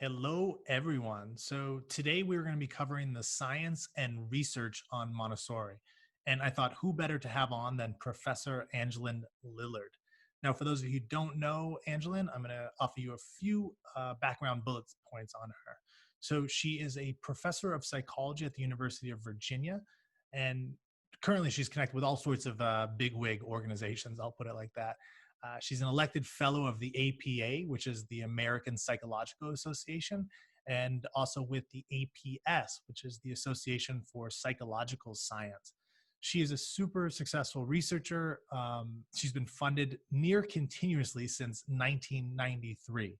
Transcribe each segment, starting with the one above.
Hello, everyone. So today we're going to be covering the science and research on Montessori. And I thought who better to have on than Professor Angeline Lillard. Now, for those of you who don't know Angeline, I'm going to offer you a few background bullet points on her. So she is a professor of psychology at the University of Virginia. And currently she's connected with all sorts of bigwig organizations, I'll put it like that. She's an elected fellow of the APA, which is the American Psychological Association, and also with the APS, which is the Association for Psychological Science. She is a super successful researcher. She's been funded near continuously since 1993.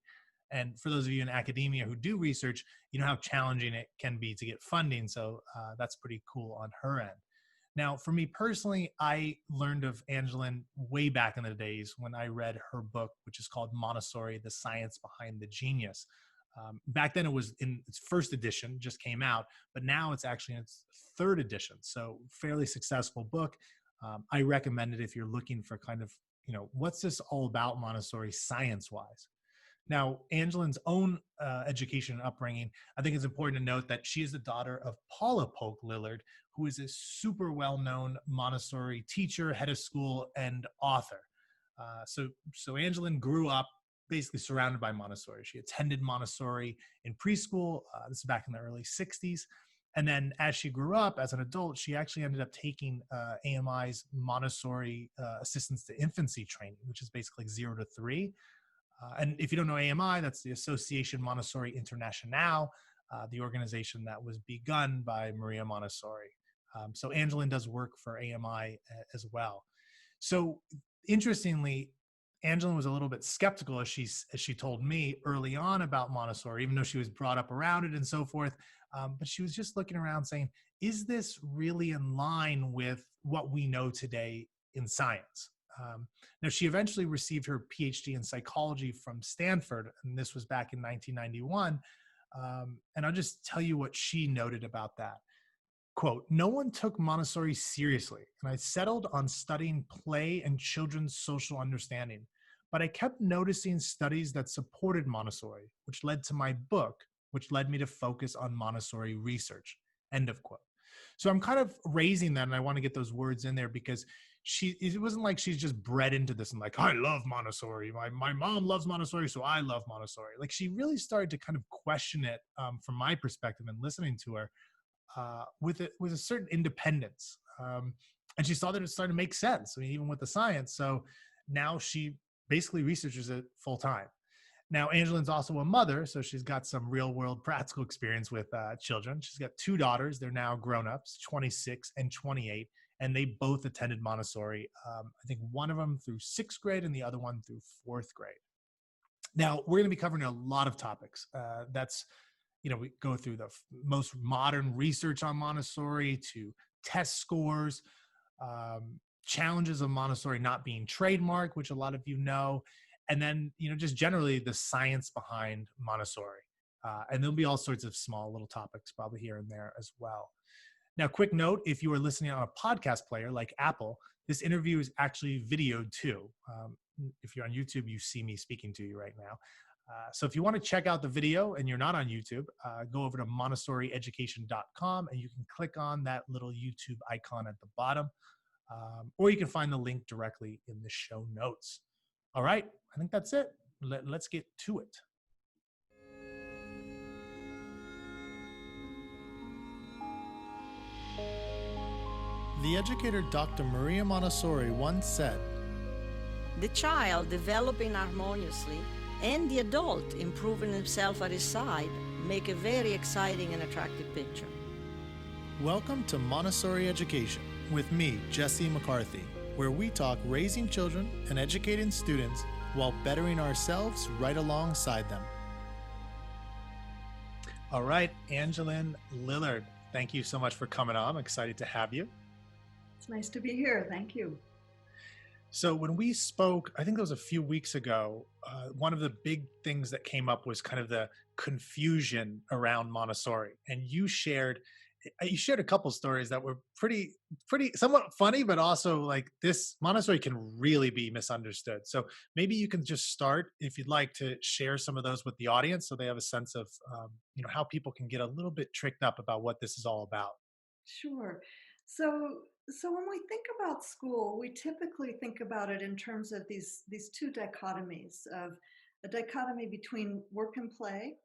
And for those of you in academia who do research, you know how challenging it can be to get funding. So that's pretty cool on her end. Now, for me personally, I learned of Angeline way back in the days when I read her book, which is called Montessori, The Science Behind the Genius. Back then it was in its first edition, just came out, but now it's actually in its third edition. So fairly successful book. I recommend it if you're looking for kind of, what's this all about Montessori science-wise? Now, Angeline's own education and upbringing, I think it's important to note that she is the daughter of Paula Polk Lillard, who is a super well-known Montessori teacher, head of school, and author. So Angeline grew up basically surrounded by Montessori. She attended Montessori in preschool. This is back in the early 60s. And then as she grew up as an adult, she actually ended up taking AMI's Montessori Assistance to Infancy training, which is basically 0 to 3. And if you don't know AMI, that's the Association Montessori Internationale, the organization that was begun by Maria Montessori. So Angeline does work for AMI as well. So interestingly, Angeline was a little bit skeptical, as she told me early on about Montessori, even though she was brought up around it and so forth. But she was just looking around saying, is this really in line with what we know today in science? Now, she eventually received her PhD in psychology from Stanford, and this was back in 1991. And I'll just tell you what she noted about that. Quote, "No one took Montessori seriously, and I settled on studying play and children's social understanding. But I kept noticing studies that supported Montessori, which led to my book, which led me to focus on Montessori research." End of quote. So I'm kind of raising that, and I want to get those words in there because it wasn't like she's just bred into this and like, I love Montessori. My mom loves Montessori, so I love Montessori. Like, she really started to kind of question it from my perspective and listening to her with a certain independence. And she saw that it started to make sense. I mean, even with the science. So now she basically researches it full time. Now, Angeline's also a mother, so she's got some real world practical experience with children. She's got 2 daughters. They're now grown-ups, 26 and 28, and they both attended Montessori. I think one of them through 6th grade and the other one through 4th grade. Now, we're going to be covering a lot of topics. We go through the most modern research on Montessori to test scores, challenges of Montessori not being trademarked, which a lot of you know, and then, just generally the science behind Montessori. And there'll be all sorts of small little topics probably here and there as well. Now, quick note, if you are listening on a podcast player like Apple, this interview is actually videoed too. If you're on YouTube, you see me speaking to you right now. So if you want to check out the video and you're not on YouTube, go over to montessorieducation.com and you can click on that little YouTube icon at the bottom, or you can find the link directly in the show notes. All right, I think that's it. Let's get to it. The educator Dr. Maria Montessori once said, "The child developing harmoniously and the adult improving himself at his side make a very exciting and attractive picture." Welcome to Montessori Education with me, Jesse McCarthy, where we talk raising children and educating students while bettering ourselves right alongside them. All right, Angeline Lillard, thank you so much for coming on. I'm excited to have you. It's nice to be here. Thank you. So when we spoke, I think it was a few weeks ago, one of the big things that came up was kind of the confusion around Montessori. And you shared You shared a couple stories that were pretty somewhat funny, but also like this Montessori can really be misunderstood. So maybe you can just start if you'd like to share some of those with the audience, so they have a sense of how people can get a little bit tricked up about what this is all about. Sure. So when we think about school, we typically think about it in terms of these two dichotomies of a dichotomy between work and play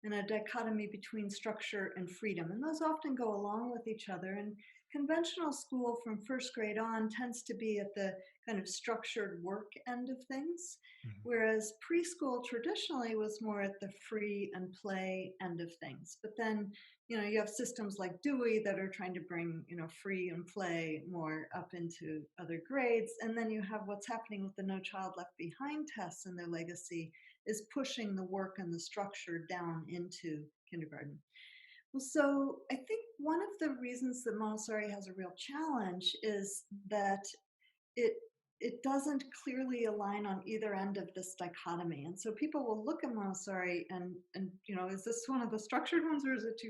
and a dichotomy between structure and freedom. And those often go along with each other. And conventional school from first grade on tends to be at the kind of structured work end of things, Mhm. whereas preschool traditionally was more at the free and play end of things. But then, you have systems like Dewey that are trying to bring, free and play more up into other grades. And then you have what's happening with the No Child Left Behind tests and their legacy is pushing the work and the structure down into kindergarten. Well, so I think one of the reasons that Montessori has a real challenge is that it it doesn't clearly align on either end of this dichotomy. And so people will look at Montessori and is this one of the structured ones or is it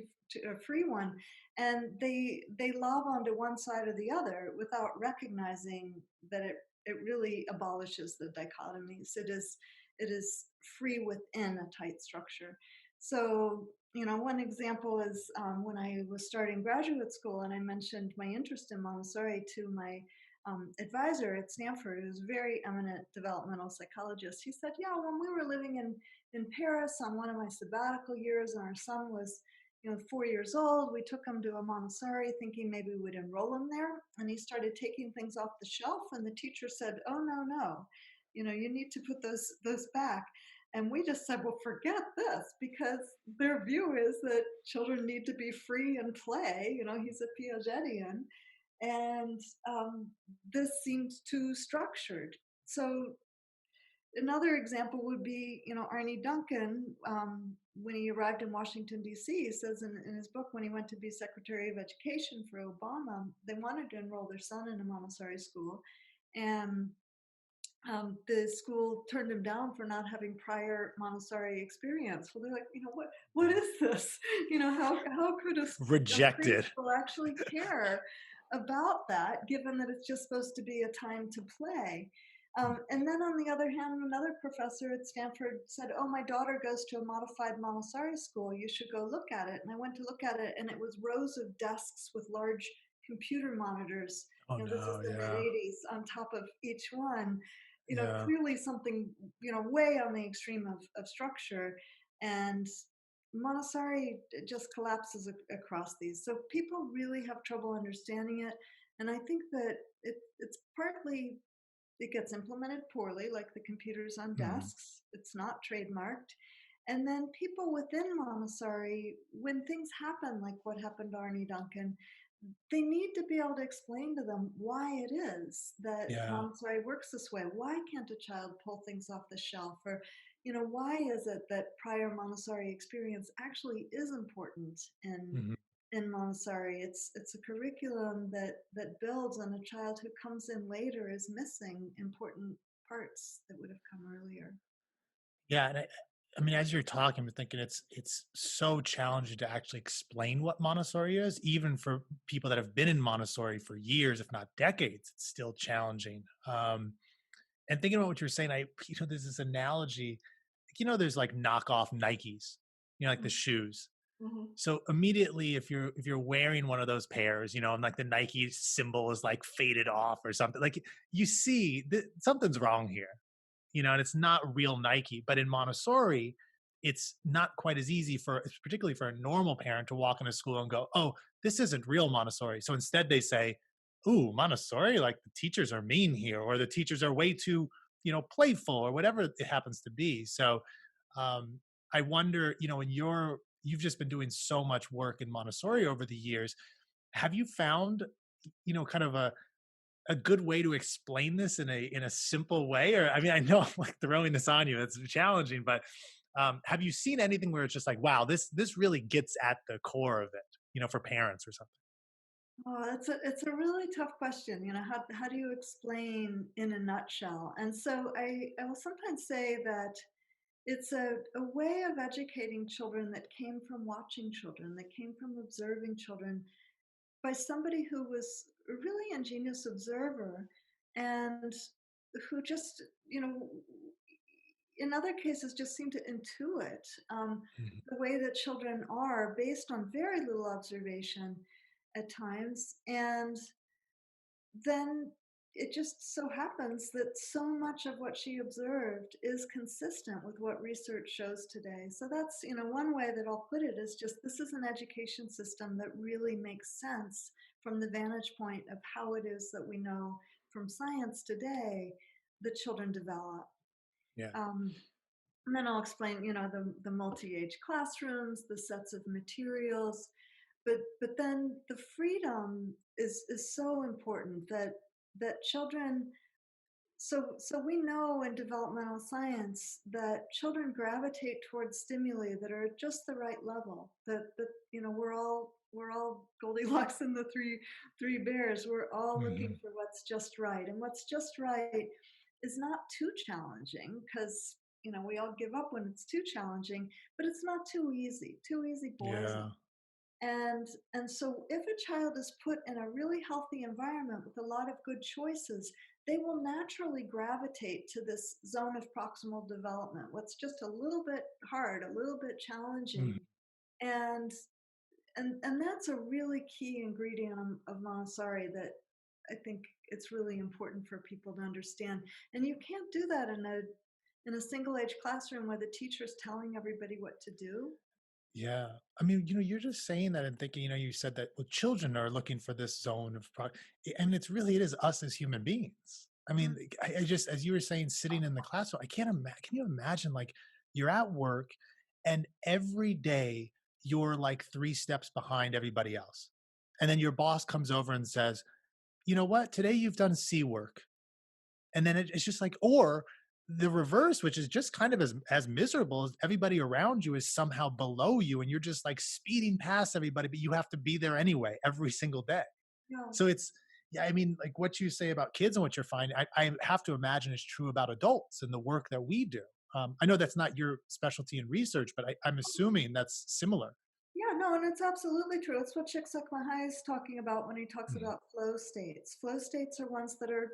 a free one? And they lob onto one side or the other without recognizing that it really abolishes the dichotomies. It is free within a tight structure. So one example is when I was starting graduate school and I mentioned my interest in Montessori to my advisor at Stanford, who's a very eminent developmental psychologist. He said, "Yeah, when we were living in Paris on one of my sabbatical years, and our son was, 4 years old, we took him to a Montessori, thinking maybe we'd enroll him there. And he started taking things off the shelf, and the teacher said, 'Oh no, no, you need to put those back.'" And we just said, well, forget this, because their view is that children need to be free and play. He's a Piagetian, and this seemed too structured. So another example would be, Arnie Duncan, when he arrived in Washington, D.C., he says in his book, when he went to be Secretary of Education for Obama, they wanted to enroll their son in a Montessori school. And the school turned him down for not having prior Montessori experience. Well, they're like, what is this? How could a Rejected. preschool actually care about that, given that it's just supposed to be a time to play? And then on the other hand, another professor at Stanford said, "Oh, my daughter goes to a modified Montessori school. You should go look at it." And I went to look at it, and it was rows of desks with large computer monitors. Oh This is no, the mid yeah, 80s on top of each one. yeah. Clearly something, way on the extreme of structure. And Montessori just collapses across these. So people really have trouble understanding it. And I think that it's partly it gets implemented poorly, like the computers on Mhm. desks. It's not trademarked. And then people within Montessori, when things happen like what happened to Arnie Duncan, they need to be able to explain to them why it is that Yeah. Montessori works this way. Why can't a child pull things off the shelf? Or, why is it that prior Montessori experience actually is important Mhm. in Montessori? It's a curriculum that builds, and a child who comes in later is missing important parts that would have come earlier. Yeah, and I mean, as you're talking, I'm thinking it's so challenging to actually explain what Montessori is, even for people that have been in Montessori for years, if not decades. It's still challenging. And thinking about what you're saying, there's this analogy. There's like knockoff Nikes, like the shoes. Mm-hmm. So immediately, if you're wearing one of those pairs, and like the Nike symbol is like faded off or something, like you see something's wrong here, and it's not real Nike. But in Montessori, it's not quite as easy particularly for a normal parent to walk into school and go, "Oh, this isn't real Montessori." So instead, they say, "Ooh, Montessori, like the teachers are mean here, or the teachers are way too, playful, or whatever it happens to be." So, I wonder, you've just been doing so much work in Montessori over the years. Have you found, kind of a good way to explain this in a simple way? Or I mean, I know I'm like throwing this on you. It's challenging, but have you seen anything where it's just like, wow, this really gets at the core of it, for parents or something? Oh, it's a really tough question. How do you explain in a nutshell? And so I will sometimes say that it's a way of educating children that came from watching children, that came from observing children by somebody who was a really ingenious observer and who just, in other cases, just seemed to intuit Mhm. the way that children are based on very little observation at times. And then it just so happens that so much of what she observed is consistent with what research shows today. So that's, one way that I'll put it is just this is an education system that really makes sense from the vantage point of how it is that we know from science today that children develop. Yeah. Um, and then I'll explain, the multi-age classrooms, the sets of materials, but then the freedom is so important that children. So we know in developmental science that children gravitate towards stimuli that are at just the right level. That we're all Goldilocks and the three bears. We're all looking Mhm. for what's just right, and what's just right is not too challenging because we all give up when it's too challenging, but it's not too easy. Too easy bores us. Yeah. And so if a child is put in a really healthy environment with a lot of good choices, they will naturally gravitate to this zone of proximal development, what's just a little bit hard, a little bit Mhm. challenging. And and that's a really key ingredient of Montessori that I think it's really important for people to understand. And you can't do that in a single age classroom where the teacher's telling everybody what to do. Yeah. I mean, you're just saying that and thinking, you said that well, children are looking for this zone of and it is us as human beings. I mean, Mm. like, I just, as you were saying, sitting in the classroom, I can't imagine, can you imagine like you're at work and every day you're like 3 steps behind everybody else. And then your boss comes over and says, you know what, today you've done C work. And then it's just like, or the reverse, which is just kind of as miserable as everybody around you is somehow below you, and you're just like speeding past everybody, but you have to be there anyway every single day. Yeah. So it's yeah, I mean, like what you say about kids and what you're finding, I have to imagine is true about adults and the work that we do. I know that's not your specialty in research, but I'm assuming that's similar. Yeah, no, and it's absolutely true. It's what Csikszentmihalyi is talking about when he talks Mhm. about flow states. Flow states are ones that are,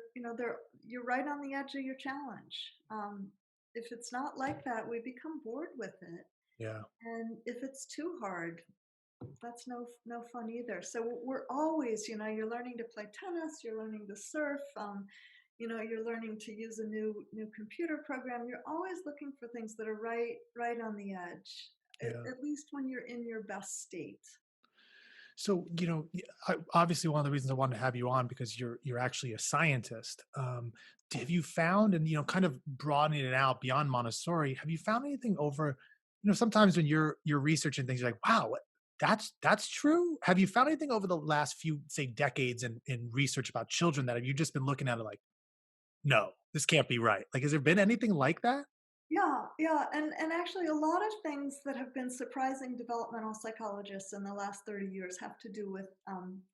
you're right on the edge of your challenge. If it's not like that, we become bored with it, Yeah, and if it's too hard, that's no fun either. So we're always, you're learning to play tennis, you're learning to surf, you're learning to use a new computer program. You're always looking for things that are right on the edge, yeah. at least when you're in your best state. So, obviously, one of the reasons I wanted to have you on because you're actually a scientist. Have you found, and kind of broadening it out beyond Montessori, have you found anything over, sometimes when you're researching things, you're like, wow, that's true. Have you found anything over the last few, say, decades in research about children that have you just been looking at it like, no, this can't be right? Like, has there been anything like that? Yeah, yeah, and actually a lot of things that have been surprising developmental psychologists in the last 30 years have to do with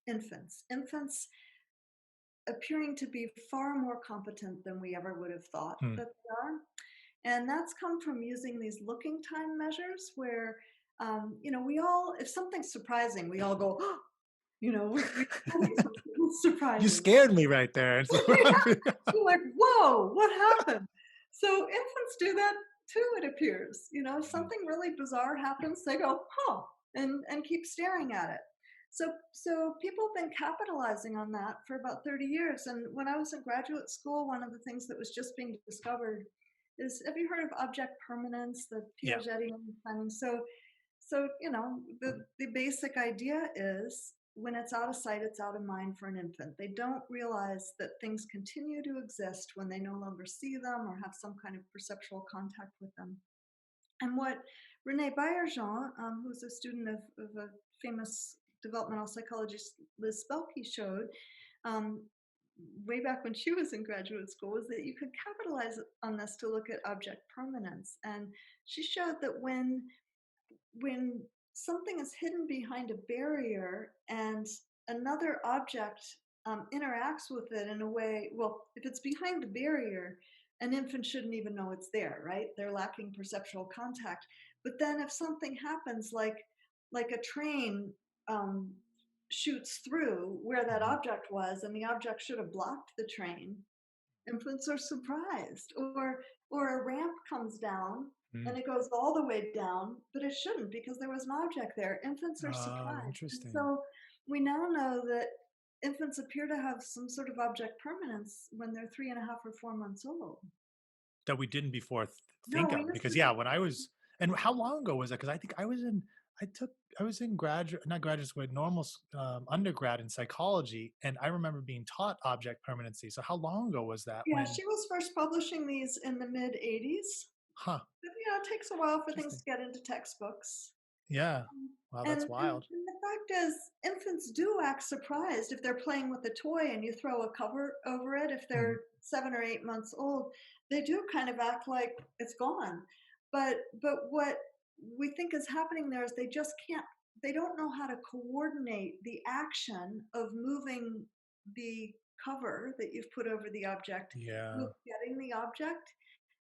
infants. Infants appearing to be far more competent than we ever would have thought Hmm. that they are. And that's come from using these looking time measures where, we all, if something's surprising, we all go, we tell me something You surprising. scared me right there. It's You're like, whoa, what happened? So infants do that too, it appears. If something really bizarre happens, they go, huh, and keep staring at it. So people have been capitalizing on that for about 30 years. And when I was in graduate school, one of the things that was just being discovered is, have you heard of object permanence, the Yeah. Piagetian planning? So, the basic idea is when it's out of sight, it's out of mind for an infant. They don't realize that things continue to exist when they no longer see them or have some kind of perceptual contact with them. And what Renee Bayerjean, who's a student of a famous developmental psychologist, Liz Spelke, showed um, way back when she was in graduate school was that you could capitalize on this to look at object permanence. And she showed that when something is hidden behind a barrier and another object interacts with it in a way, well, if it's behind the barrier an infant shouldn't even know it's there, right? They're lacking perceptual contact. But then if something happens, like a train um, shoots through where that Mhm. object was, and the object should have blocked the train, infants are surprised. Or a ramp comes down and Mm. it goes all the way down, but it shouldn't because there was an object there. Infants are Oh, surprised. And interesting. so we now know that infants appear to have some sort of object permanence when they're 3.5 or 4 months old. That we didn't before No, think we of, used to because yeah, think, when I was, and how long ago was that? Because I think I took I was in graduate, not graduate school, but normal undergrad in psychology, and I remember being taught object permanency. So how long ago was that yeah, when? she was first publishing these in the mid 80s. Huh, But, it takes a while for things interesting. to get into textbooks. Yeah. Um, Wow, And, that's and, wild. and the fact is, infants do act surprised if they're playing with a toy and you throw a cover over it. If Mhm. they're 7 or 8 months old, they do kind of act like it's gone. But what we think is happening there is they just can't. They don't know how to coordinate the action of moving the cover that you've put over the object with Yeah. getting the object.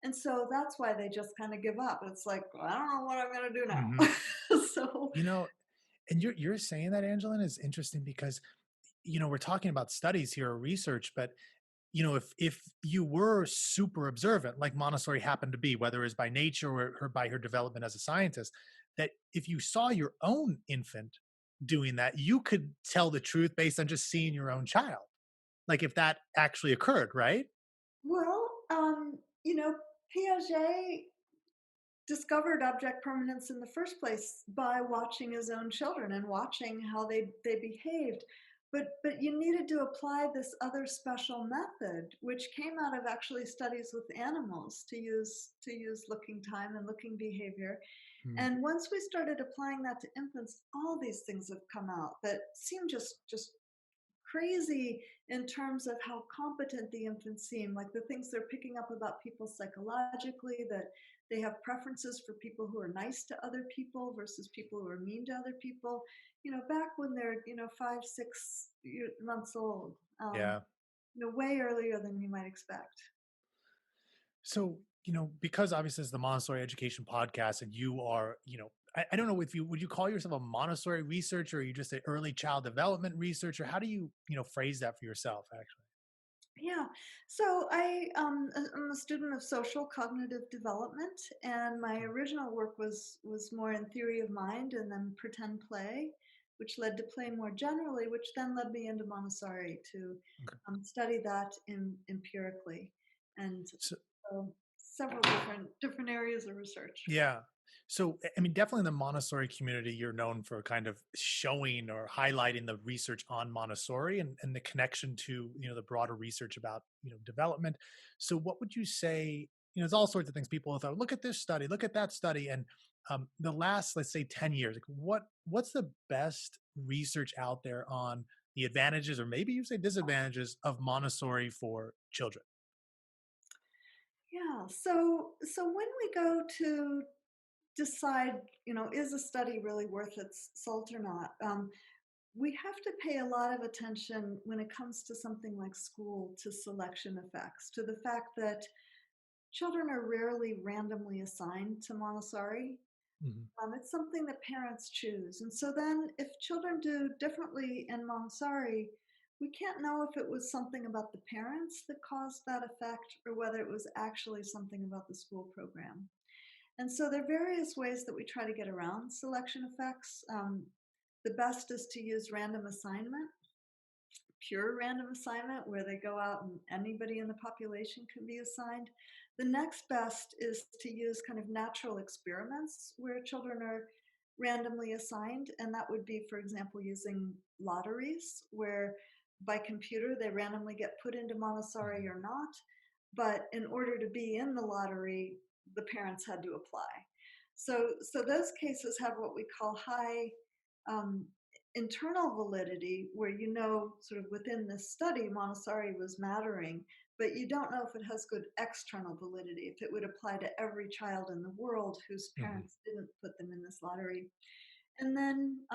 And so that's why they just kind of give up. It's like, "Well, I don't know what I'm going to do Mhm. now." So, You know, and you're saying that, Angeline, is interesting because we're talking about studies here or research, but if you were super observant, like Montessori happened to be, whether it's by nature or by her development as a scientist, that if you saw your own infant doing that, you could tell the truth based on just seeing your own child. Like if that actually occurred, right? well, Piaget discovered object permanence in the first place by watching his own children and watching how they behaved. But you needed to apply this other special method, which came out of actually studies with animals to use looking time and looking behavior. Mm, And once we started applying that to infants, all these things have come out that seem just crazy in terms of how competent the infants seem, like the things they're picking up about people psychologically, that they have preferences for people who are nice to other people versus people who are mean to other people, back when they're, 5, 6 months old, yeah. way earlier than you might expect. So, because obviously it's the Montessori Education Podcast, and you are, I don't know if you would you call yourself a Montessori researcher, or are you just an early child development researcher? How do you, phrase that for yourself, actually? Yeah. So I'm a student of social cognitive development, and my Okay. original work was more in theory of mind and then pretend play, which led to play more generally, which then led me into Montessori to Okay. study that empirically, and So, several different areas of research. yeah. So, I mean, definitely in the Montessori community, you're known for kind of showing or highlighting the research on Montessori and the connection to, the broader research about, development. So, what would you say? There's all sorts of things people have thought, look at this study, look at that study. And the last, let's say, 10 years, like what's the best research out there on the advantages or maybe you say disadvantages of Montessori for children? Yeah. So when we go to decide, is a study really worth its salt or not? We have to pay a lot of attention when it comes to something like school to selection effects, to the fact that children are rarely randomly assigned to Montessori. Mhm. It's something that parents choose. And so then, if children do differently in Montessori, we can't know if it was something about the parents that caused that effect or whether it was actually something about the school program. And so there are various ways that we try to get around selection effects. The best is to use random assignment, pure random assignment, where they go out and anybody in the population can be assigned. The next best is to use kind of natural experiments where children are randomly assigned. And that would be, for example, using lotteries, where by computer they randomly get put into Montessori Mhm. or not. But in order to be in the lottery, the parents had to apply. So those cases have what we call high um, internal validity, where sort of within this study Montessori was mattering, but you don't know if it has good external validity, if it would apply to every child in the world whose Mhm. parents didn't put them in this lottery. And then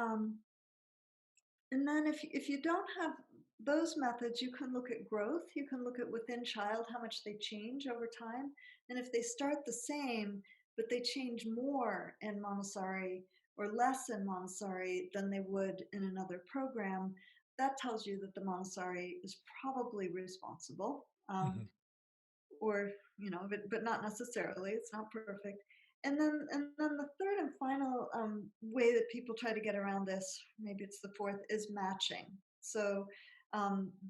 and then if you don't have those methods, you can look at growth, you can look at within child how much they change over time. And if they start the same, but they change more in Montessori or less in Montessori than they would in another program, that tells you that the Montessori is probably responsible. Hmm. Or but not necessarily, it's not perfect. And then the third and final way that people try to get around this, maybe it's the fourth, is matching. So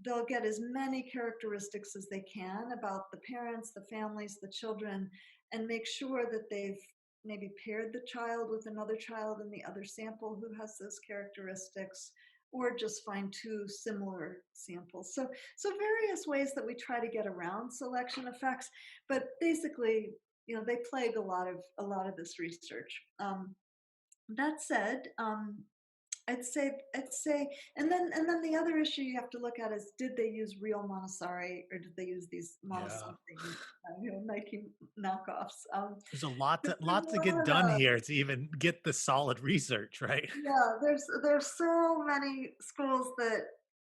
they'll get as many characteristics as they can about the parents, the families, the children, and make sure that they've maybe paired the child with another child in the other sample who has those characteristics, or just find two similar samples. So various ways that we try to get around selection effects, but basically, they plague a lot of this research. That said, I'd say, and then the other issue you have to look at is, did they use real Montessori or did they use these Yeah. something, Nike knockoffs? There's a lot to 'Cause there's a get lot done of here to even get the solid research, right? Yeah, there's so many schools that,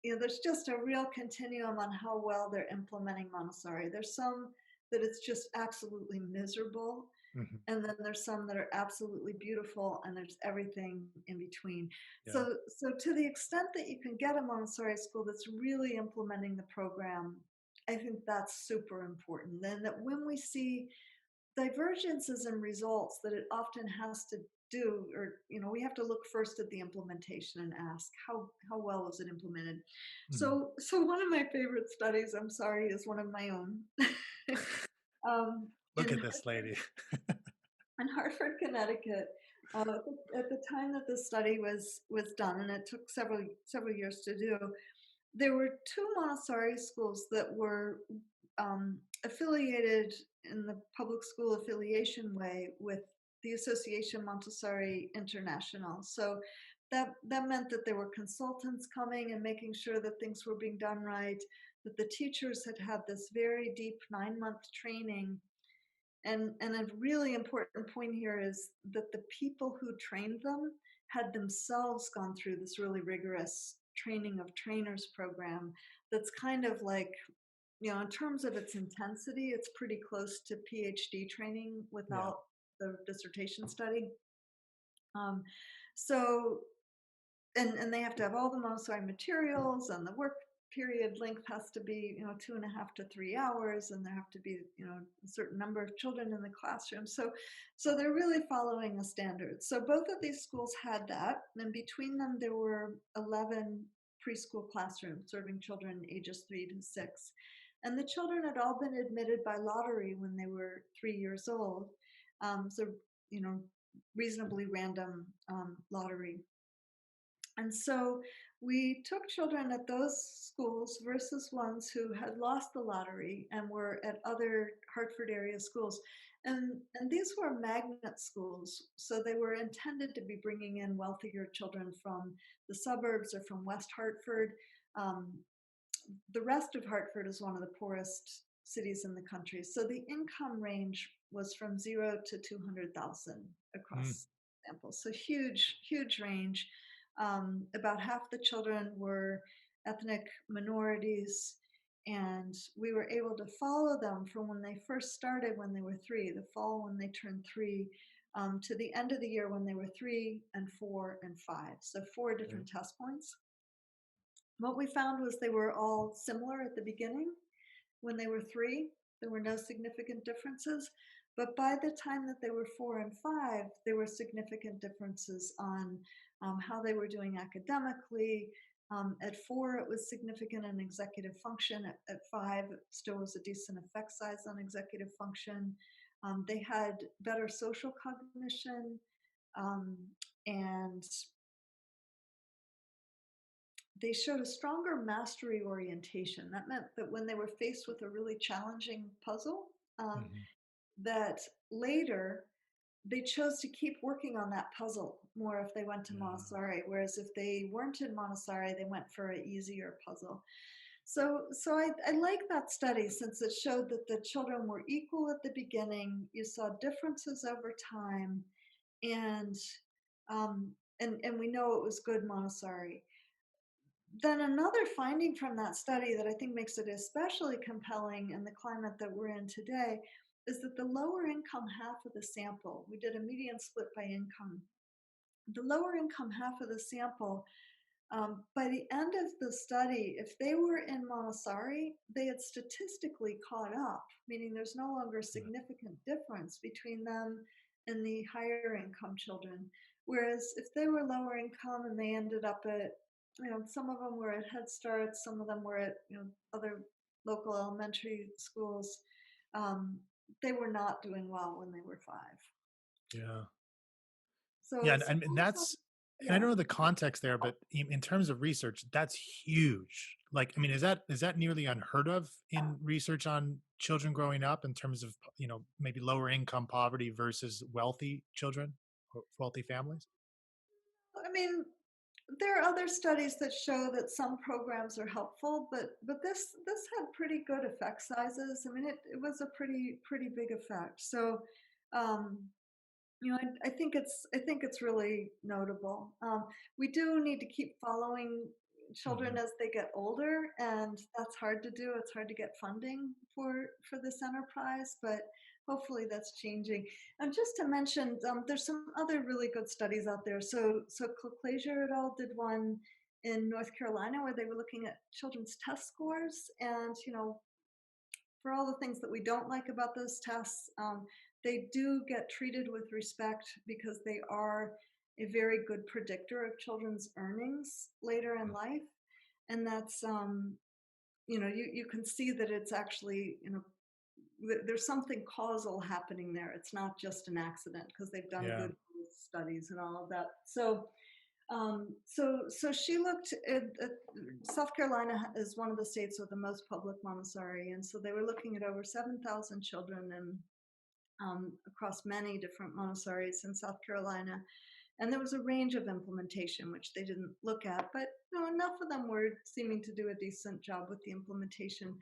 there's just a real continuum on how well they're implementing Montessori. There's some that it's just absolutely miserable, Hmm. and then there's some that are absolutely beautiful, and there's everything in between. Yeah. So to the extent that you can get a Montessori school that's really implementing the program, I think that's super important. Then that when we see divergences in results, that it often has to do, or we have to look first at the implementation and ask how well was it implemented. Hmm. So one of my favorite studies, I'm sorry, is one of my own. Look in at this lady. Hartford, Connecticut. At the time that this study was done, and it took several years to do, there were two Montessori schools that were affiliated in the public school affiliation way with the Association Montessori International. So that meant that there were consultants coming and making sure that things were being done right, that the teachers had this very deep 9-month training. And a really important point here is that the people who trained them had themselves gone through this really rigorous training of trainers program that's kind of like, in terms of its intensity, it's pretty close to PhD training Yeah. without the dissertation study. Um, so and they have to have all the Montessori materials, and the work period length has to be 2.5 to 3 hours, and there have to be a certain number of children in the classroom. So they're really following a standard. So both of these schools had that, and between them there were 11 preschool classrooms serving children ages 3 to 6, and the children had all been admitted by lottery when they were 3 years old. So you know reasonably random lottery. And so we took children at those schools versus ones who had lost the lottery and were at other Hartford area schools. And these were magnet schools. So they were intended to be bringing in wealthier children from the suburbs or from West Hartford. Um, the rest of Hartford is one of the poorest cities in the country. So the income range was from 0 to 200,000 Mm. across samples. So huge, huge range. About half the children were ethnic minorities, and we were able to follow them from when they first started when they were 3, the fall when they turned 3, to the end of the year when they were 3 and 4 and 5. So 4 Okay. different test points. What we found was they were all similar at the beginning. When they were 3, there were no significant differences. But by the time that they were 4 and 5, there were significant differences on how they were doing academically. At 4, it was significant in executive function. At 5, it still was a decent effect size on executive function. They had better social cognition, um, and they showed a stronger mastery orientation. That meant that when they were faced with a really challenging puzzle, Hmm. that later they chose to keep working on that puzzle more if they went to Yeah. Montessori, whereas if they weren't in Montessori, they went for an easier puzzle. So I like that study since it showed that the children were equal at the beginning. You saw differences over time, and and we know it was good Montessori. then another finding from that study that I think makes it especially compelling in the climate that we're in today is that the lower income half of the sample, we did a median split by income. The lower income half of the sample, by the end of the study, if they were in Montessori, they had statistically caught up, meaning there's no longer a significant difference between them and the higher income children. Whereas if they were lower income and they ended up at, some of them were at Head Start, some of them were at, other local elementary schools, um, they were not doing well when they were 5. Yeah. Yeah, So, and so I mean, also, and I yeah. don't know the context there, but in terms of research, that's huge. Like, I mean, is that nearly unheard of in research on children growing up in terms of, maybe lower income poverty versus wealthy children or wealthy families? I mean, there are other studies that show that some programs are helpful, but this had pretty good effect sizes. I mean, it was a pretty big effect. So, um, I think it's really notable. We do need to keep following children Mhm. as they get older, and that's hard to do. It's hard to get funding for this enterprise, but hopefully that's changing. And just to mention, there's some other really good studies out there. So Cauclasia et al. Did one in North Carolina where they were looking at children's test scores, and for all the things that we don't like about those tests, they do get treated with respect because they are a very good predictor of children's earnings later in life. And that's, you can see that it's actually, there's something causal happening there. It's not just an accident because they've done Yeah. good studies and all of that. So she looked at South Carolina is one of the states with the most public Montessori, and so they were looking at over 7,000 children and across many different Montessoris in South Carolina. And there was a range of implementation, which they didn't look at, but enough of them were seeming to do a decent job with the implementation.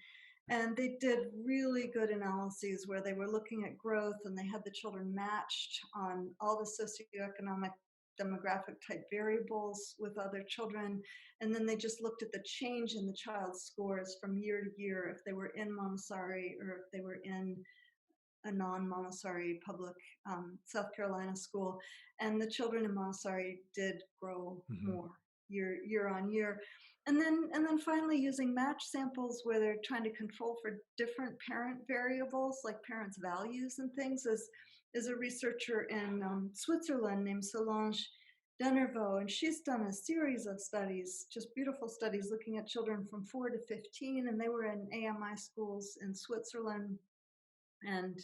And they did really good analyses where they were looking at growth and they had the children matched on all the socioeconomic demographic type variables with other children. And then they just looked at the change in the child's scores from year to year if they were in Montessori or if they were in a non-Montessori public South Carolina school, and the children in Montessori did grow Mhm. more year on year. And then finally using match samples where they're trying to control for different parent variables like parents' values and things is a researcher in Switzerland named Solange Denervaux, and she's done a series of studies, just beautiful studies looking at children from 4 to 15, and they were in AMI schools in Switzerland and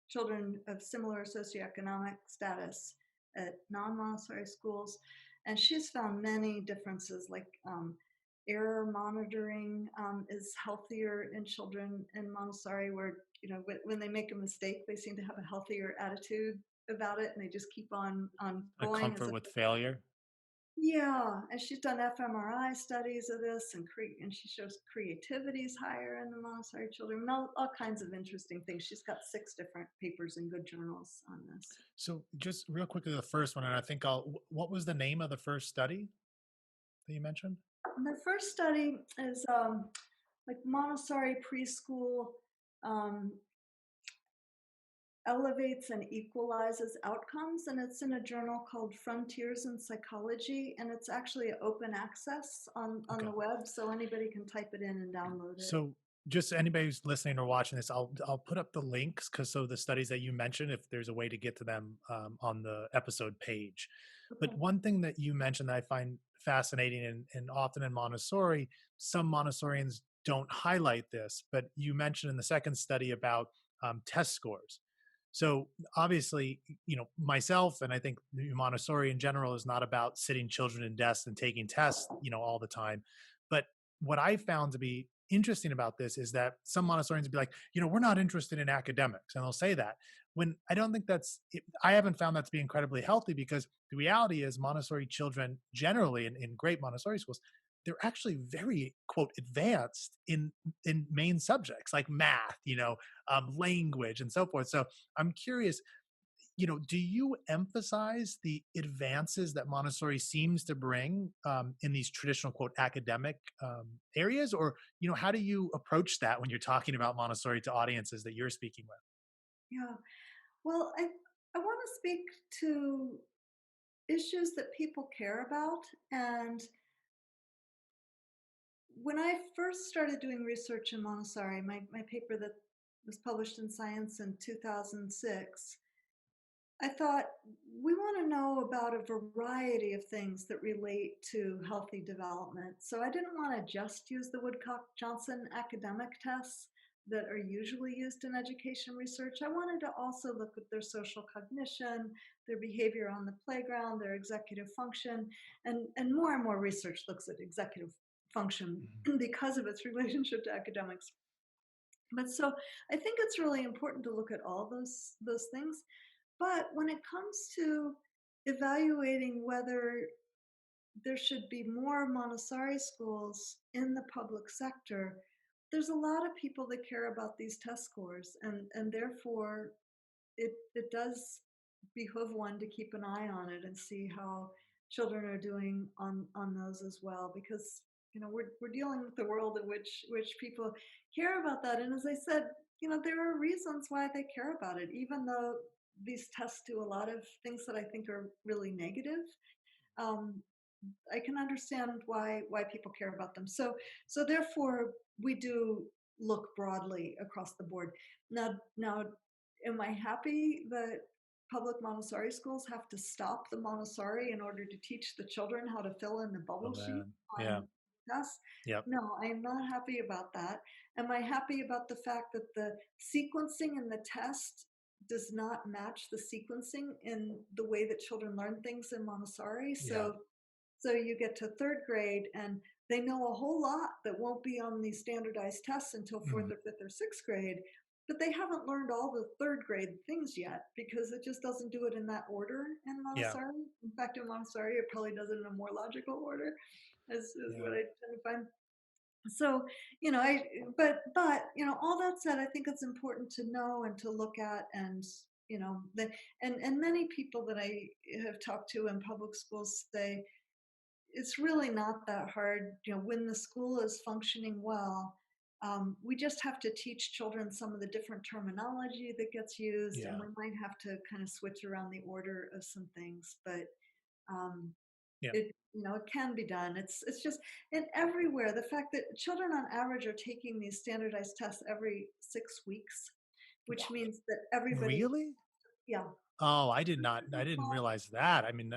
children of similar socioeconomic status at non-Montessori schools. And she's found many differences, like error monitoring is healthier in children in Montessori, where when they make a mistake, they seem to have a healthier attitude about it, and they just keep on A going as comfort if with failure. yeah, and she's done fMRI studies of this, and she shows creativity is higher in the Montessori children, and all kinds of interesting things. She's got 6 different papers in good journals on this. So just real quickly, the first one, and I think what was the name of the first study that you mentioned? And the first study is like Montessori preschool um, elevates and equalizes outcomes, and it's in a journal called Frontiers in Psychology, and it's actually open access on Okay. the web, so anybody can type it in and download it. So just anybody who's listening or watching this, I'll put up the links because so the studies that you mentioned, if there's a way to get to them on the episode page. But Okay. one thing that you mentioned that I find fascinating and often in Montessori, some Montessorians don't highlight this, but you mentioned in the second study about test scores. So obviously, myself and I think Montessori in general is not about sitting children in desks and taking tests, all the time. But what I found to be interesting about this is that some Montessorians would be like, we're not interested in academics. And they'll say that when I don't think I haven't found that to be incredibly healthy because the reality is Montessori children generally in great Montessori schools, they're actually very quote advanced in main subjects like math, language and so forth. So I'm curious, do you emphasize the advances that Montessori seems to bring in these traditional quote academic areas, or how do you approach that when you're talking about Montessori to audiences that you're speaking with? Yeah. Well, I want to speak to issues that people care about. And when I first started doing research in Montessori, my paper that was published in Science in 2006, I thought we want to know about a variety of things that relate to healthy development. So I didn't want to just use the Woodcock Johnson academic tests that are usually used in education research. I wanted to also look at their social cognition, their behavior on the playground, their executive function, and more research looks at executive function Mhm. because of its relationship to academics. But so I think it's really important to look at all those things. But when it comes to evaluating whether there should be more Montessori schools in the public sector, there's a lot of people that care about these test scores, and therefore it does behoove one to keep an eye on it and see how children are doing on those as well, because we're dealing with the world in which people care about that. And as I said, there are reasons why they care about it, even though these tests do a lot of things that I think are really negative. um, I can understand why people care about them. So therefore we do look broadly across the board. Now, am I happy that public Montessori schools have to stop the Montessori in order to teach the children how to fill in the Oh bubble sheet man, yeah, on tests? yep, No, I am not happy about that. Am I happy about the fact that the sequencing in the test does not match the sequencing in the way that children learn things in Montessori? yeah, So you get to third grade and they know a whole lot that won't be on these standardized tests until fourth mhm, or fifth or sixth grade, but they haven't learned all the third grade things yet because it just doesn't do it in that order in yeah, Montessori. In fact, in Montessori, it probably does it in a more logical order, is what yeah, I tend to find. So, I but all that said, I think it's important to know and to look at. And the and many people that I have talked to in public schools say it's really not that hard. When the school is functioning well, we just have to teach children some of the different terminology that gets used, and yeah, we might have to kind of switch around the order of some things. But um, yeah. it can be done. It's just, and everywhere, the fact that children on average are taking these standardized tests every 6 weeks, which means that everybody, Really? yeah. Oh, I didn't realize that. I mean,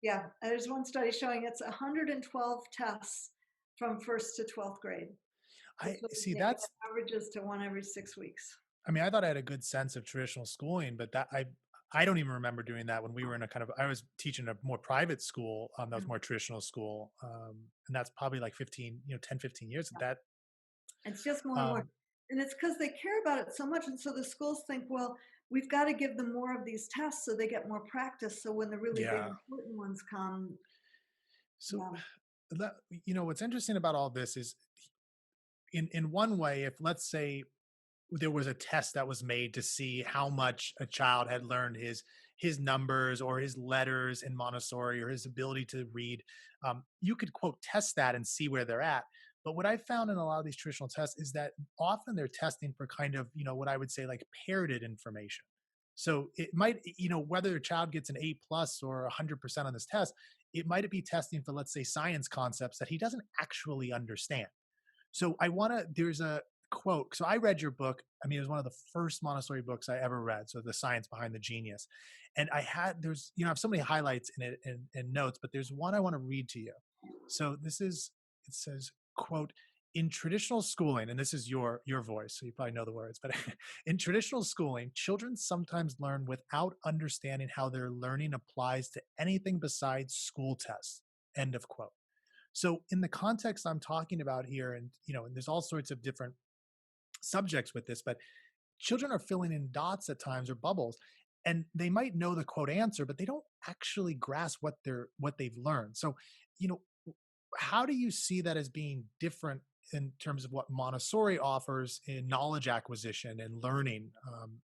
Yeah, there's one study showing it's 112 tests from first to 12th grade. I That's what we see. take. It That's averages to one every 6 weeks. I mean, I thought I had a good sense of traditional schooling, but I don't even remember doing that when we were in a kind of I was teaching a more private school, that was Mm, more traditional school, and that's probably like 15, 10, 15 years. yeah. That It's just more and more. um, And it's because they care about it so much. And so the schools think, well, we've got to give them more of these tests so they get more practice. So when the really big yeah. important ones come, So yeah. that what's interesting about all this is in one way, if let's say there was a test that was made to see how much a child had learned his numbers or his letters in Montessori or his ability to read. You could quote test that and see where they're at. But what I found in a lot of these traditional tests is that often they're testing for kind of what I would say like parroted information. So it might whether a child gets an A+ or 100% on this test, it might be testing for let's say science concepts that he doesn't actually understand. So I want to, there's a quote. So I read your book. I mean, it was one of the first Montessori books I ever read. So The Science Behind the Genius. And I have so many highlights in it and notes, but there's one I want to read to you. So it says, quote, in traditional schooling, and this is your voice, so you probably know the words, but in traditional schooling, children sometimes learn without understanding how their learning applies to anything besides school tests. End of quote. So in the context I'm talking about here, and and there's all sorts of different subjects with this, but children are filling in dots at times or bubbles, and they might know the quote answer, but they don't actually grasp what they've learned. So, you know, how do you see that as being different in terms of what Montessori offers in knowledge acquisition and learning,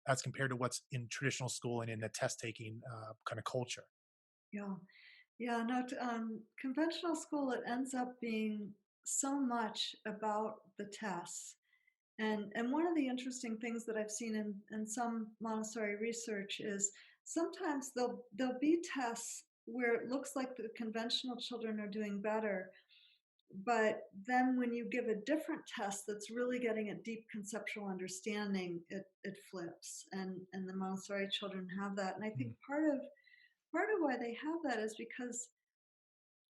as compared to what's in traditional school and in the test taking kind of culture. Yeah. Yeah, no, conventional school, it ends up being so much about the tests. And one of the interesting things that I've seen in some Montessori research is sometimes there'll be tests where it looks like the conventional children are doing better, but then when you give a different test that's really getting a deep conceptual understanding, it flips. And the Montessori children have that. And I think Mm. part of why they have that is because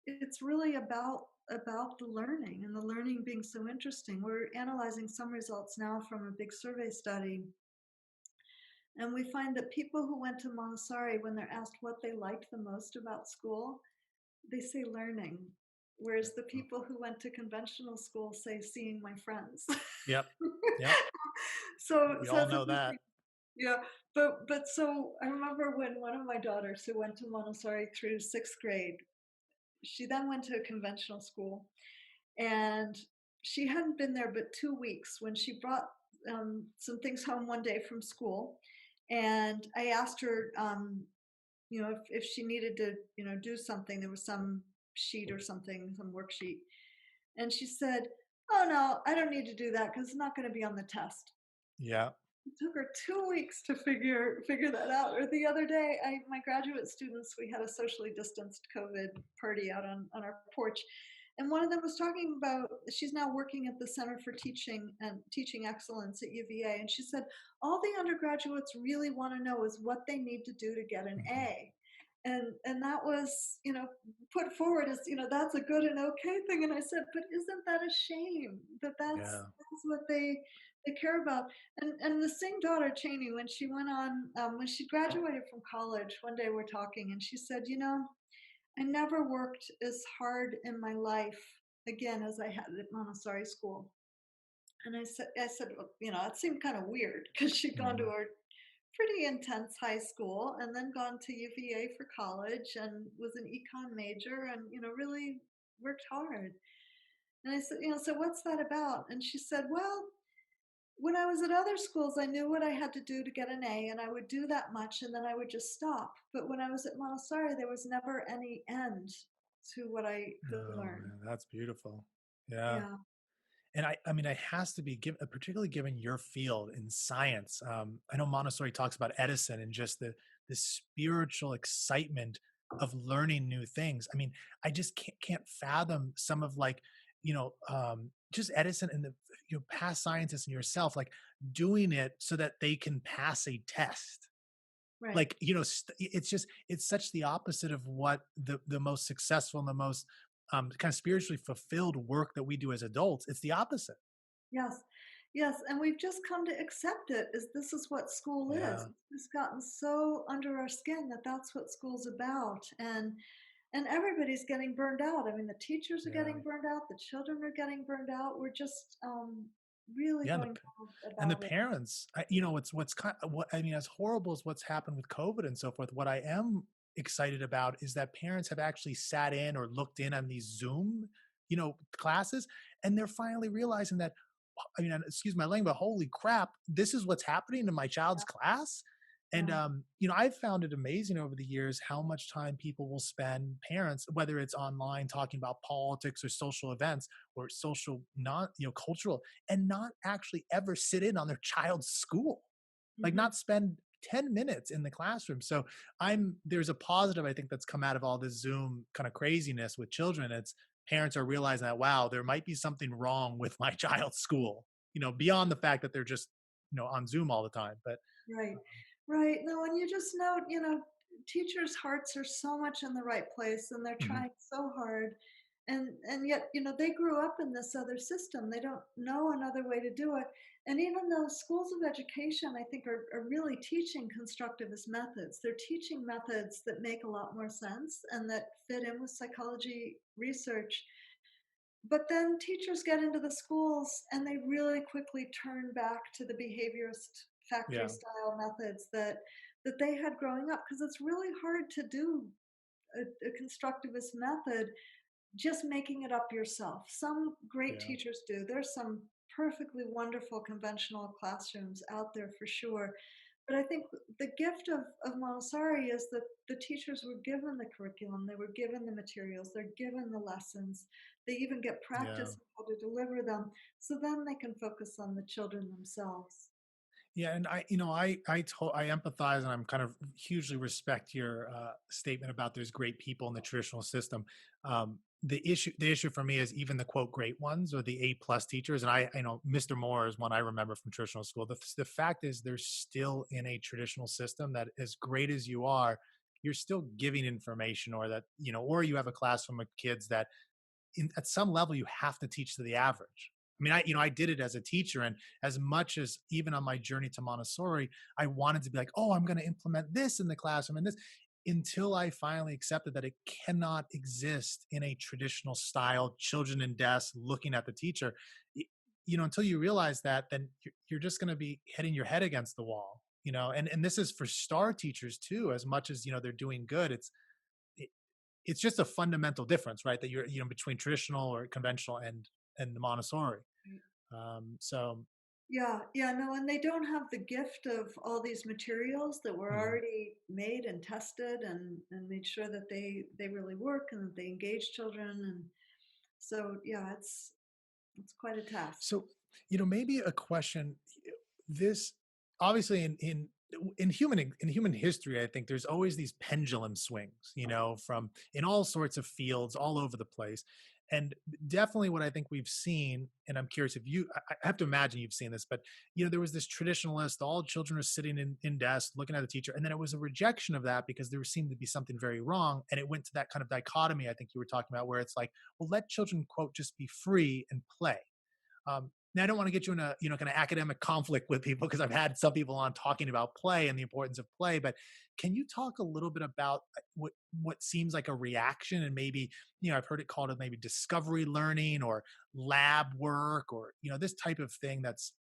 it's really about the learning and the learning being so interesting. We're analyzing some results now from a big survey study, and we find that people who went to Montessori, when they're asked what they liked the most about school, they say learning, whereas the people who went to conventional school say seeing my friends. Yep. Yep. so We so all that's know that. interesting. Yeah, but so I remember when one of my daughters who went to Montessori through sixth grade, she then went to a conventional school, and she hadn't been there but 2 weeks when she brought some things home one day from school. And I asked her, if she needed to, do something. There was some sheet or something, some worksheet. And she said, "Oh, no, I don't need to do that because it's not going to be on the test." Yeah. It took her 2 weeks to figure that out. Or the other day, my graduate students, we had a socially distanced COVID party out on our porch, and one of them was talking about she's now working at the Center for Teaching and Teaching Excellence at UVA, and she said all the undergraduates really want to know is what they need to do to get an Mhm. A. And that was, put forward as, that's a good and okay thing. And I said, but isn't that a shame that that's Yeah. that's what they care about? And the same daughter, Cheney, when she went on, when she graduated from college, one day we're talking, and she said, I never worked as hard in my life again as I had at Montessori school. And I said, well, it seemed kind of weird because she'd gone to Mhm. a pretty intense high school and then gone to UVA for college and was an econ major and, really worked hard. And I said, so what's that about? And she said, well, when I was at other schools, I knew what I had to do to get an A, and I would do that much, and then I would just stop. But when I was at Montessori, there was never any end to what I could Oh learn. man, that's beautiful. Yeah. Yeah. And I mean, it has to be given, particularly given your field in science. I know Montessori talks about Edison and just the spiritual excitement of learning new things. I mean, I just can't fathom some of like, just Edison and the past scientists and yourself like doing it so that they can pass a test. Right. Like, it's just it's such the opposite of what the most successful and the most kind of spiritually fulfilled work that we do as adults. It's the opposite. Yes. Yes. And we've just come to accept it as this is what school is. Yeah. It's just gotten so under our skin that that's what school's about. And everybody's getting burned out. I mean, the teachers are Yeah. getting burned out, the children are getting burned out. We're just really Yeah. going bad And the about it. parents, what's kind of what I mean, as horrible as what's happened with COVID and so forth, what I am excited about is that parents have actually sat in or looked in on these Zoom, classes, and they're finally realizing that, I mean, excuse my language, but holy crap, this is what's happening in my child's class. And Yeah. I've found it amazing over the years how much time people will spend, parents, whether it's online talking about politics or social events or social, not, cultural, and not actually ever sit in on their child's school, like Hmm. not spend 10 minutes in the classroom. So there's a positive I think that's come out of all this Zoom kind of craziness with children. It's parents are realizing that, wow, there might be something wrong with my child's school, beyond the fact that they're just, on Zoom all the time. But Right. Right. No, and you just know, teachers' hearts are so much in the right place and they're mhm, trying so hard. And yet, they grew up in this other system. They don't know another way to do it. And even though schools of education, I think, are really teaching constructivist methods, they're teaching methods that make a lot more sense and that fit in with psychology research. But then teachers get into the schools and they really quickly turn back to the behaviorist factory yeah, style methods that they had growing up because it's really hard to do a constructivist method just making it up yourself. Some great Yeah. teachers do. There's some perfectly wonderful conventional classrooms out there for sure. But I think the gift of Montessori is that the teachers were given the curriculum, they were given the materials, they're given the lessons, they even get Yeah. practice on how to deliver them. So then they can focus on the children themselves. Yeah, and I empathize, and I'm kind of hugely respect your statement about there's great people in the traditional system. The issue for me is even the quote great ones or the A+ teachers, and I know Mr. Moore is one I remember from traditional school. The fact is they're still in a traditional system that as great as you are, you're still giving information, or that or you have a classroom of kids that at some level you have to teach to the average. I mean, I did it as a teacher, and as much as even on my journey to Montessori, I wanted to be like, oh, I'm going to implement this in the classroom and this, until I finally accepted that it cannot exist in a traditional style, children in desks looking at the teacher. Until you realize that, then you're just going to be hitting your head against the wall. And this is for star teachers too. As much as they're doing good, it's just a fundamental difference, right? That you're, between traditional or conventional and the Montessori. So Yeah, yeah, no, and they don't have the gift of all these materials that were mhm. already made and tested and made sure that they really work and that they engage children. And so yeah, it's quite a task. So, maybe a question. This obviously in human history, I think there's always these pendulum swings, from in all sorts of fields all over the place. And definitely what I think we've seen, and I'm curious if I have to imagine you've seen this, but there was this traditionalist, all children are sitting in desks looking at the teacher. And then it was a rejection of that because there seemed to be something very wrong. And it went to that kind of dichotomy I think you were talking about, where it's like, well, let children, quote, just be free and play. Now, I don't want to get you in a kind of academic conflict with people, because I've had some people on talking about play and the importance of play. But can you talk a little bit about what seems like a reaction, and maybe I've heard it called maybe discovery learning or lab work, or this type of thing that's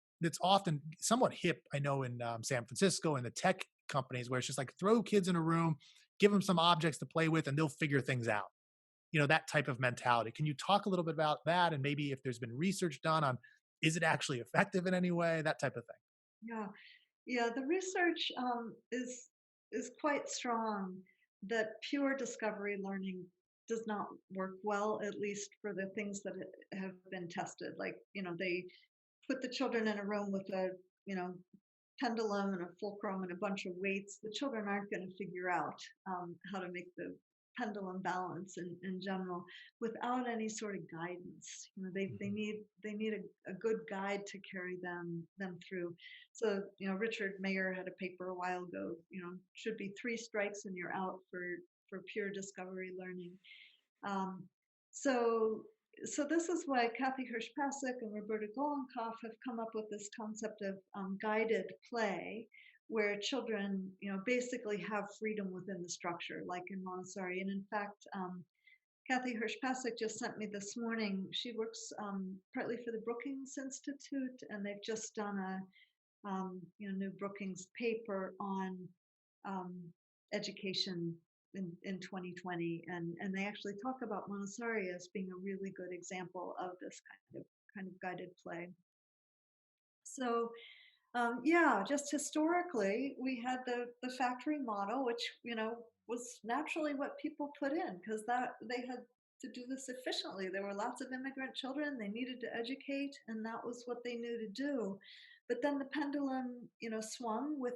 often somewhat hip. I know in San Francisco and the tech companies, where it's just like throw kids in a room, give them some objects to play with, and they'll figure things out. That type of mentality. Can you talk a little bit about that, and maybe if there's been research done on, is it actually effective in any way, that type of thing? Yeah, yeah, the research is quite strong that pure discovery learning does not work well, at least for the things that have been tested. Like, they put the children in a room with a, you know, pendulum and a fulcrum and a bunch of weights. The children aren't going to figure out how to make the pendulum balance in general without any sort of guidance. They Mhm. need a good guide to carry them through. So Richard Mayer had a paper a while ago. Should be 3 strikes and you're out for pure discovery learning. um, so, so this is why Kathy Hirsch-Pasek and Roberta Golenkopf have come up with this concept of guided play, where children, basically have freedom within the structure, like in Montessori. And in fact, Kathy Hirsch-Pasek just sent me this morning. She works partly for the Brookings Institute, and they've just done a new Brookings paper on um, education in 2020, and they actually talk about Montessori as being a really good example of this kind of guided play. So yeah, just historically, we had the factory model, which was naturally what people put in because that they had to do this efficiently. There were lots of immigrant children; they needed to educate, and that was what they knew to do. But then the pendulum, swung with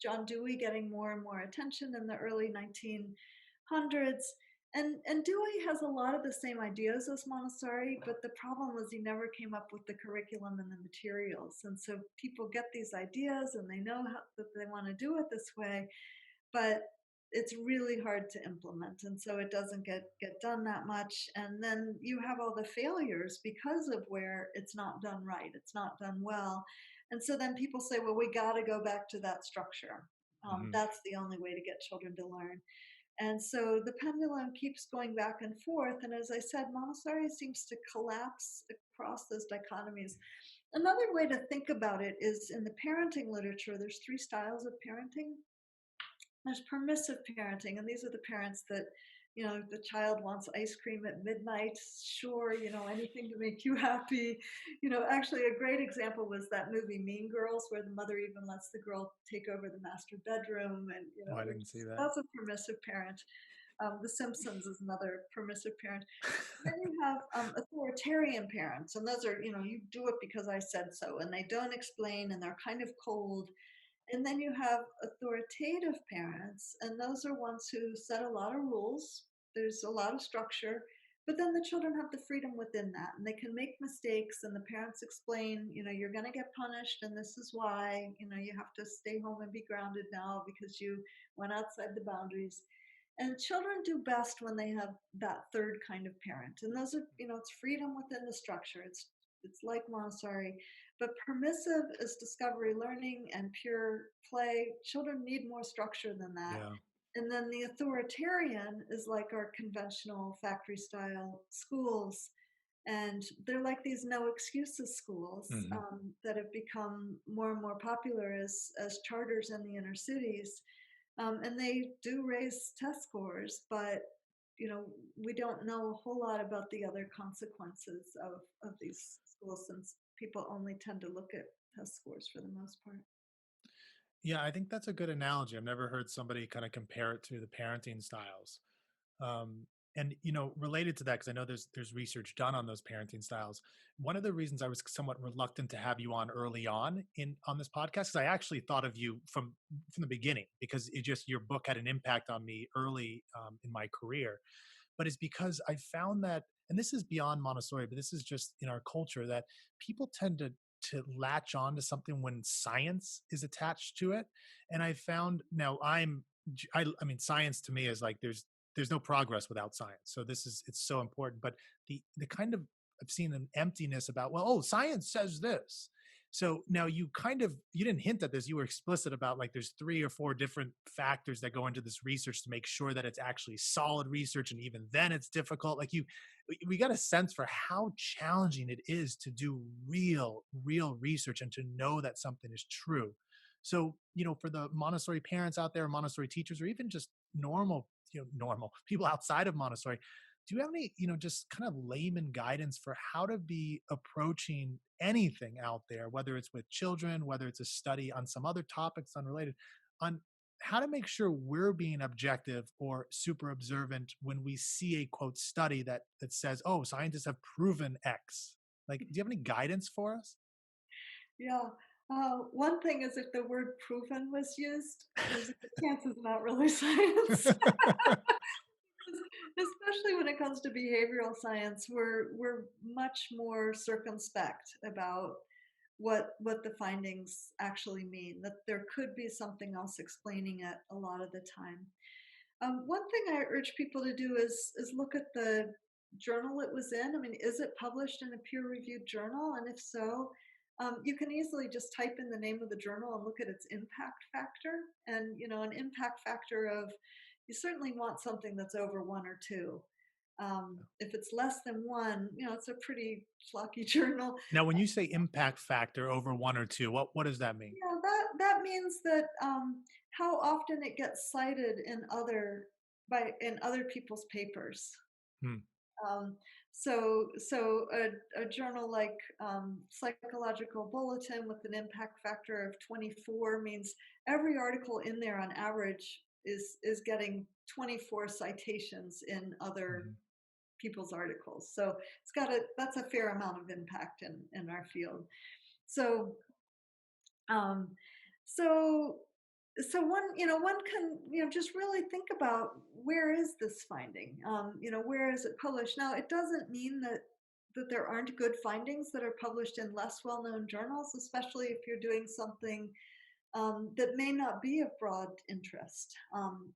John Dewey getting more and more attention in the early 1900s. And Dewey has a lot of the same ideas as Montessori, but the problem was he never came up with the curriculum and the materials. And so people get these ideas and they know that they want to do it this way, but it's really hard to implement. And so it doesn't get done that much. And then you have all the failures because of where it's not done right, it's not done well. And so then people say, well, we got to go back to that structure. Mhm. That's the only way to get children to learn. And so the pendulum keeps going back and forth. And as I said, Montessori seems to collapse across those dichotomies. Another way to think about it is in the parenting literature, there's 3 styles of parenting. There's permissive parenting, and these are the parents that the child wants ice cream at midnight. Sure, anything to make you happy. Actually, a great example was that movie Mean Girls, where the mother even lets the girl take over the master bedroom, and Oh, I didn't see that. that's a permissive parent. The Simpsons is another permissive parent. Then you have authoritarian parents, and those are, you do it because I said so, and they don't explain, and they're kind of cold. And then you have authoritative parents, and those are ones who set a lot of rules. There's a lot of structure, but then the children have the freedom within that, and they can make mistakes, and the parents explain, you're going to get punished, and this is why, you have to stay home and be grounded now because you went outside the boundaries. And children do best when they have that third kind of parent. And those are, it's freedom within the structure. It's like Montessori, but permissive is discovery learning and pure play. Children need more structure than that. Yeah. And then the authoritarian is like our conventional factory style schools. And they're like these no excuses schools that have become more and more popular as charters in the inner cities. And they do raise test scores, but we don't know a whole lot about the other consequences of these schools, since people only tend to look at test scores for the most part. Yeah, I think that's a good analogy. I've never heard somebody kind of compare it to the parenting styles. Um, and related to that, because I know there's research done on those parenting styles. One of the reasons I was somewhat reluctant to have you on early on this podcast is I actually thought of you from the beginning, because it just your book had an impact on me early in my career. But it's because I found that, and this is beyond Montessori, but this is just in our culture, that people tend to latch on to something when science is attached to it. And I found now I mean, science to me is like there's no progress without science. So it's so important. But the kind of I've seen an emptiness about, well, oh, science says this. So now you didn't hint at this. You were explicit about like there's 3 or 4 different factors that go into this research to make sure that it's actually solid research, and even then it's difficult. Like we got a sense for how challenging it is to do real research and to know that something is true. So for the Montessori parents out there, Montessori teachers, or even just normal people outside of Montessori, do you have any, just kind of layman guidance for how to be approaching anything out there, whether it's with children, whether it's a study on some other topics unrelated, on how to make sure we're being objective or super observant when we see a quote study that says, oh, scientists have proven X? Like, do you have any guidance for us? Yeah. One thing is, if the word proven was used, there's a good chance it's not really science. Especially when it comes to behavioral science, we're much more circumspect about what the findings actually mean, that there could be something else explaining it a lot of the time. One thing I urge people to do is look at the journal it was in. I mean, is it published in a peer-reviewed journal? And if so, you can easily just type in the name of the journal and look at its impact factor. And an impact factor of, you certainly want something that's over 1 or 2. If it's less than 1, it's a pretty flocky journal. Now, when you say impact factor over 1 or 2, what does that mean? Yeah, that means that how often it gets cited in other people's papers. Hmm. Um, so a journal like Psychological Bulletin with an impact factor of 24 means every article in there on average is getting 24 citations in other Mhm. people's articles. So that's a fair amount of impact in our field. So um, so one can just really think about, where is this finding, where is it published. Now, it doesn't mean that there aren't good findings that are published in less well-known journals, especially if you're doing something that may not be of broad interest.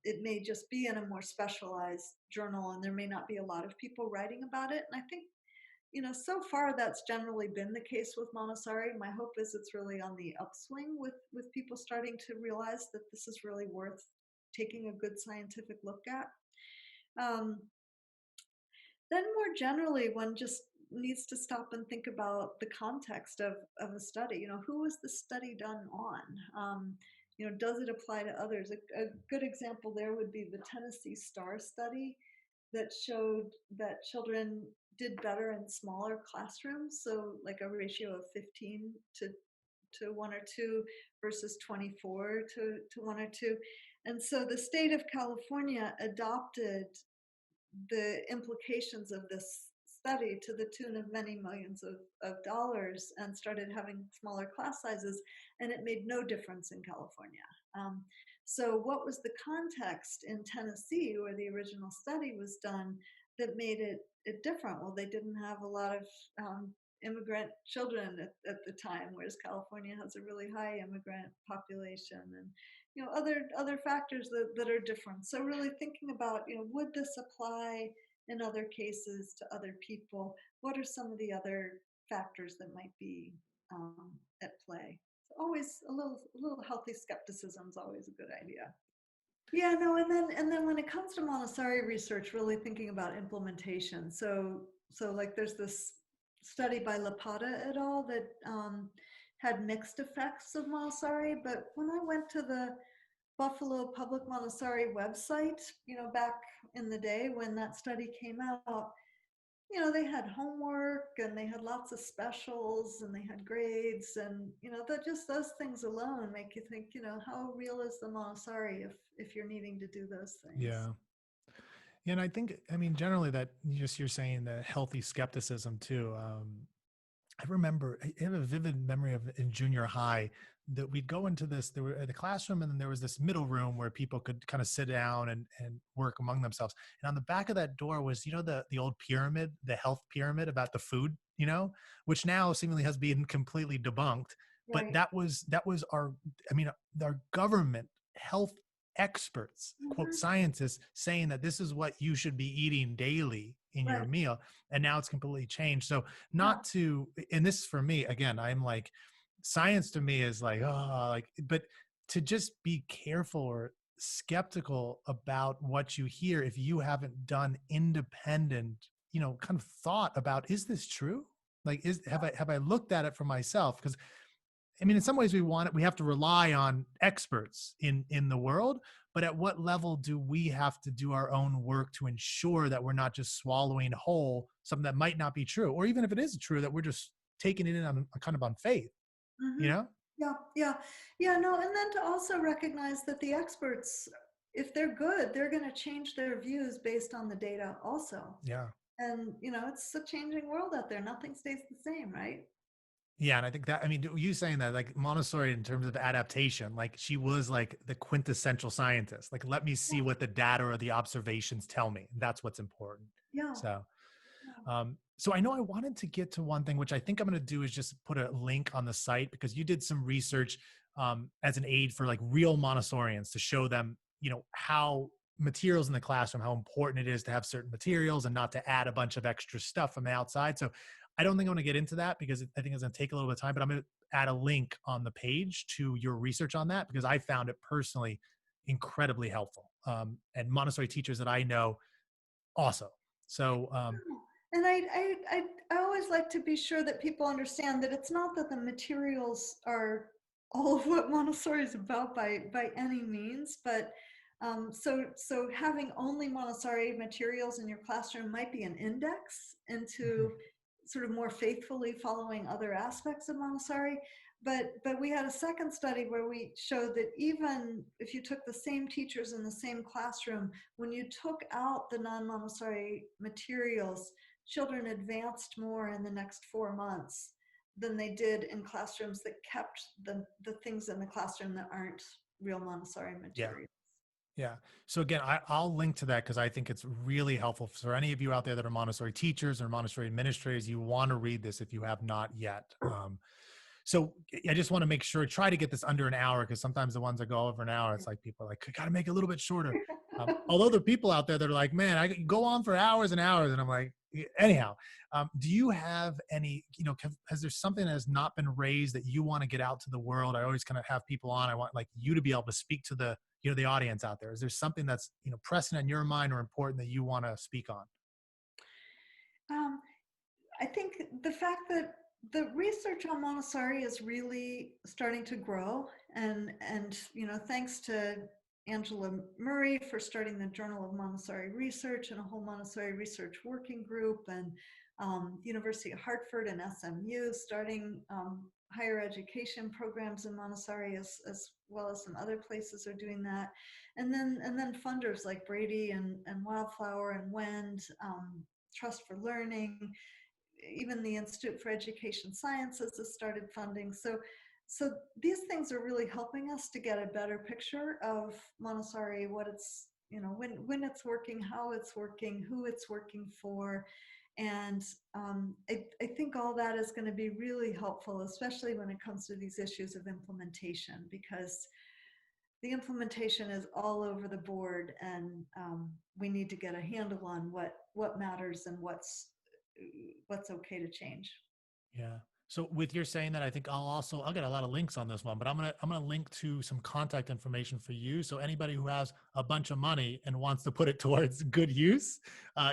It may just be in a more specialized journal, and there may not be a lot of people writing about it. And I think so far that's generally been the case with Montessori. My hope is it's really on the upswing with people starting to realize that this is really worth taking a good scientific look at. Um, then more generally, one just needs to stop and think about the context of a study. Who was the study done on? Does it apply to others? A good example there would be the Tennessee Star study. that showed that children did better in smaller classrooms, so like a ratio of 15 to 1 or 2 versus 24 to 1 or 2. And so the state of California adopted the implications of this study to the tune of many millions of dollars and started having smaller class sizes, and it made no difference in California. So what was the context in Tennessee where the original study was done that made it different? Well, they didn't have a lot of immigrant children at the time, whereas California has a really high immigrant population, and other factors that are different. So really thinking about, would this apply in other cases to other people? What are some of the other factors that might be at play? So always a little healthy skepticism is always a good idea. Yeah, no, and then when it comes to Montessori research, really thinking about implementation. So like there's this study by Lapata et al. That had mixed effects of Montessori, but when I went to the Buffalo Public Montessori website, back in the day when that study came out, they had homework and they had lots of specials and they had grades, and that just those things alone make you think, how real is the Montessori if you're needing to do those things. Yeah. Yeah, and I think, I mean, generally that you're saying the healthy skepticism too. I remember, I have a vivid memory of in junior high that we'd go into this, there were the classroom, and then there was this middle room where people could kind of sit down and work among themselves. And on the back of that door was, the old pyramid, the health pyramid about the food, which now seemingly has been completely debunked. But Right. that was our, I mean, our government health experts, quote, Hmm. scientists, saying that this is what you should be eating daily in your Right. meal. And now it's completely changed. So Yeah. not to, and this for me, again, I'm like, science to me is like, oh, like, but to just be careful or skeptical about what you hear if you haven't done independent, kind of thought about, is this true? Like, have I looked at it for myself? Because I mean, in some ways we have to rely on experts in the world, but at what level do we have to do our own work to ensure that we're not just swallowing whole something that might not be true, or even if it is true, that we're just taking it in on kind of on faith, you Hmm. know? Yeah, yeah, yeah. No, and then to also recognize that the experts, if they're good, they're going to change their views based on the data also. Yeah. And it's a changing world out there. Nothing stays the same, right? Yeah. And I think that, I mean, you saying that, like Montessori, in terms of adaptation, like she was like the quintessential scientist. Like, let me see Yeah, what the data or the observations tell me. That's what's important. yeah, So, yeah. so I know I wanted to get to one thing, which I think I'm going to do is just put a link on the site, because you did some research as an aid for like real Montessorians to show them, how materials in the classroom, how important it is to have certain materials and not to add a bunch of extra stuff from the outside. So I don't think I'm going to get into that because I think it's going to take a little bit of time, but I'm going to add a link on the page to your research on that, because I found it personally incredibly helpful. And Montessori teachers that I know also. So, And I always like to be sure that people understand that it's not that the materials are all of what Montessori is about by any means, but so having only Montessori materials in your classroom might be an index into sort of more faithfully following other aspects of Montessori. But we had a second study where we showed that even if you took the same teachers in the same classroom, when you took out the non-Montessori materials, children advanced more in the next 4 months than they did in classrooms that kept the things in the classroom that aren't real Montessori yeah. materials. Yeah. So again, I'll link to that because I think it's really helpful for any of you out there that are Montessori teachers or Montessori administrators. You want to read this if you have not yet. So I just want to make sure, try to get this under an hour, because sometimes the ones that go over an hour, it's like people are like, got to make it a little bit shorter. Although there are people out there that are like, man, I could go on for hours and hours. And I'm like, anyhow, do you have any, has there something that has not been raised that you want to get out to the world? I always kind of have people on. I want like you to be able to speak to the audience out there. Is there something that's, pressing on your mind or important that you want to speak on? Um, I think the fact that the research on Montessori is really starting to grow, and thanks to Angela Murray for starting the Journal of Montessori Research and a whole Montessori research working group, and University of Hartford and SMU starting higher education programs in Montessori, as well as some other places are doing that. And then funders like Brady and Wildflower and Wend, Trust for Learning, even the Institute for Education Sciences has started funding. So these things are really helping us to get a better picture of Montessori, what it's, when it's working, how it's working, who it's working for. And I think all that is going to be really helpful, especially when it comes to these issues of implementation, because the implementation is all over the board, and we need to get a handle on what matters and what's okay to change. Yeah. So with your saying that, I think I'll get a lot of links on this one, but I'm gonna link to some contact information for you. So anybody who has a bunch of money and wants to put it towards good use,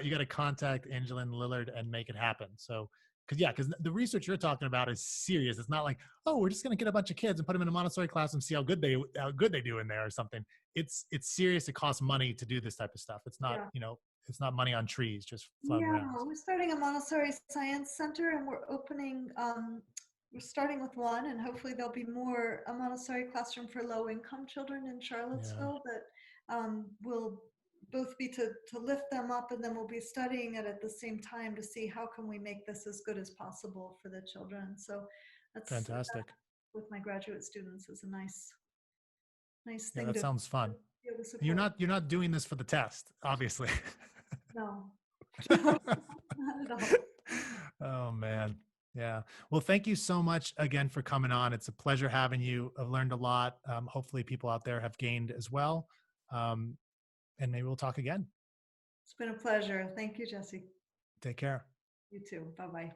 you got to contact Angeline Lillard and make it happen. So because the research you're talking about is serious. It's not like, oh, we're just gonna get a bunch of kids and put them in a Montessori class and see how good they do in there or something. It's serious. It costs money to do this type of stuff. It's not, Yeah. it's not money on trees just floating Yeah, around. we're starting a Montessori Science Center, and we're starting with one, and hopefully there'll be more, a Montessori classroom for low-income children in Yeah. Charlottesville that will both be to lift them up, and then we'll be studying it at the same time to see how can we make this as good as possible for the children. So that Fantastic. with my graduate students is a nice Yeah, thing that to sounds fun. be able to You're support. not doing this for the test, obviously. No, not at all. Oh man. Yeah. Well, thank you so much again for coming on. It's a pleasure having you. I've learned a lot. Hopefully people out there have gained as well. Um, and maybe we'll talk again. It's been a pleasure. Thank you, Jesse. Take care. You too. Bye-bye.